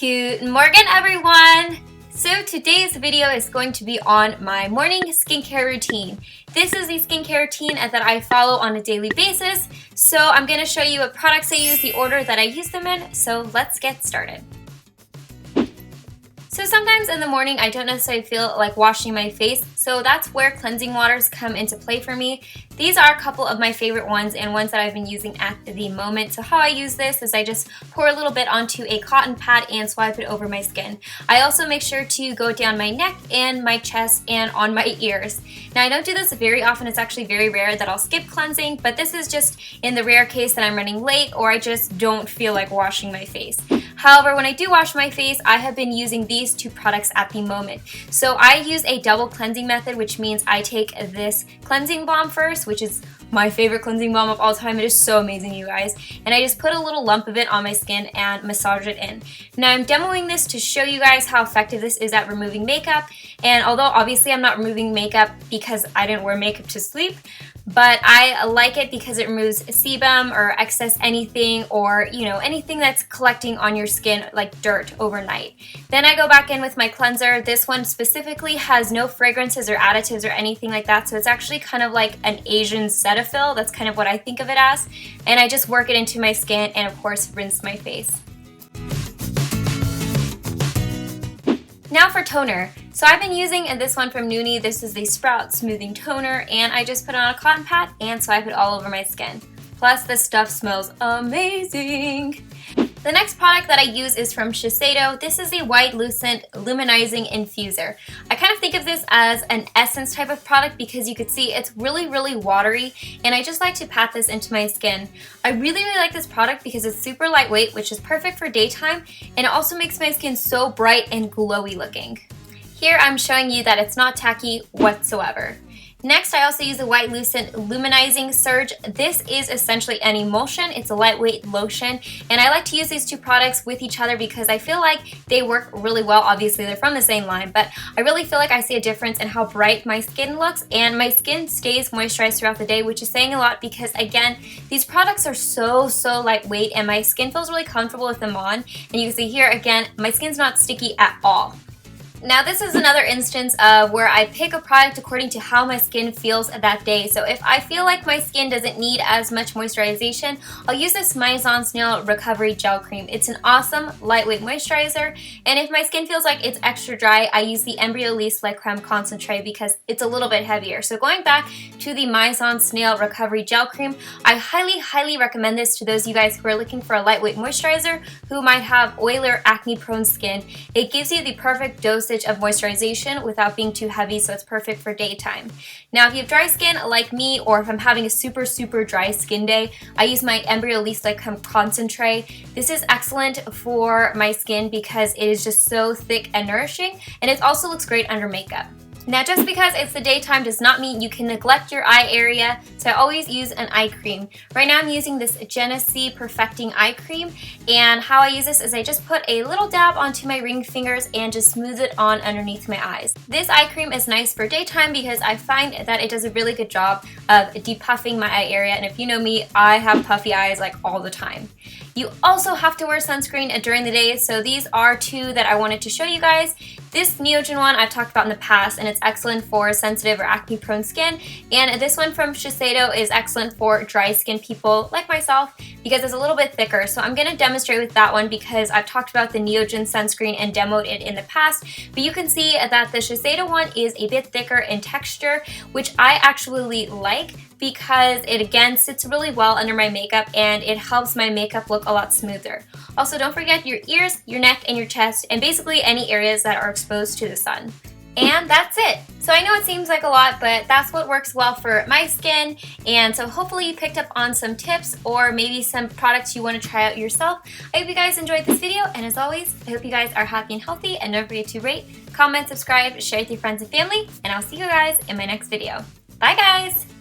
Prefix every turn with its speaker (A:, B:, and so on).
A: Good morning, everyone! So today's video is going to be on my morning skincare routine. This is the skincare routine that I follow on a daily basis. So I'm going to show you what products I use, the order that I use them in. So let's get started. So sometimes in the morning I don't necessarily feel like washing my face, so that's where cleansing waters come into play for me. These are a couple of my favorite ones and ones that I've been using at the moment. So how I use this is I just pour a little bit onto a cotton pad and swipe it over my skin. I also make sure to go down my neck and my chest and on my ears. Now I don't do this very often, it's actually very rare that I'll skip cleansing, but this is just in the rare case that I'm running late or I just don't feel like washing my face. However, when I do wash my face, I have been using these two products at the moment. So I use a double cleansing method, which means I take this cleansing balm first, which is my favorite cleansing balm of all time. It is so amazing, you guys. And I just put a little lump of it on my skin and massage it in. Now I'm demoing this to show you guys how effective this is at removing makeup. And although obviously I'm not removing makeup because I didn't wear makeup to sleep, but I like it because it removes sebum or excess anything or, you know, anything that's collecting on your skin like dirt overnight. Then I go back in with my cleanser. This one specifically has no fragrances or additives or anything like that, so it's actually kind of like an Asian Cetaphil. That's kind of what I think of it as. And I just work it into my skin and of course rinse my face. Now for toner. So I've been using this one from Nooni. This is the Sprout Smoothing Toner, and I just put it on a cotton pad and swipe it all over my skin. Plus, this stuff smells amazing. The next product that I use is from Shiseido. This is the White Lucent Luminizing Infuser. I kind of think of this as an essence type of product because you could see it's really, really watery, and I just like to pat this into my skin. I really, really like this product because it's super lightweight, which is perfect for daytime, and it also makes my skin so bright and glowy looking. Here I'm showing you that it's not tacky whatsoever. Next, I also use the White Lucent Luminizing Surge. This is essentially an emulsion. It's a lightweight lotion, and I like to use these two products with each other because I feel like they work really well. Obviously, they're from the same line, but I really feel like I see a difference in how bright my skin looks, and my skin stays moisturized throughout the day, which is saying a lot because, again, these products are so lightweight, and my skin feels really comfortable with them on. And you can see here, again, my skin's not sticky at all. Now this is another instance of where I pick a product according to how my skin feels that day. So if I feel like my skin doesn't need as much moisturization, I'll use this Maison Snail Recovery Gel Cream. It's an awesome lightweight moisturizer, and if my skin feels like it's extra dry, I use the Embryolisse Light Creme Concentrate because it's a little bit heavier. So going back to the Maison Snail Recovery Gel Cream, I highly recommend this to those of you guys who are looking for a lightweight moisturizer who might have oily or acne prone skin. It gives you the perfect dosage of moisturization without being too heavy, so it's perfect for daytime. Now if you have dry skin like me, or if I'm having a super dry skin day, I use my Embryolisse Light Creme Concentrate. This is excellent for my skin because it is just so thick and nourishing, and it also looks great under makeup. Now just because it's the daytime does not mean you can neglect your eye area, so I always use an eye cream. Right now I'm using this Genesee Perfecting Eye Cream, and how I use this is I just put a little dab onto my ring fingers and just smooth it on underneath my eyes. This eye cream is nice for daytime because I find that it does a really good job of depuffing my eye area, and if you know me, I have puffy eyes like all the time. You also have to wear sunscreen during the day, so these are two that I wanted to show you guys. This Neogen one I've talked about in the past, and it's excellent for sensitive or acne prone skin, and this one from Shiseido is excellent for dry skin people like myself because it's a little bit thicker. So I'm going to demonstrate with that one because I've talked about the Neogen sunscreen and demoed it in the past, but you can see that the Shiseido one is a bit thicker in texture, which I actually like because it again sits really well under my makeup and it helps my makeup look a lot smoother. Also, don't forget your ears, your neck, and your chest, and basically any areas that are exposed to the sun. And that's it. So I know it seems like a lot, but that's what works well for my skin. And so hopefully you picked up on some tips or maybe some products you want to try out yourself. I hope you guys enjoyed this video, and as always, I hope you guys are happy and healthy, and don't forget to rate, comment, subscribe, share with your friends and family, and I'll see you guys in my next video. Bye guys!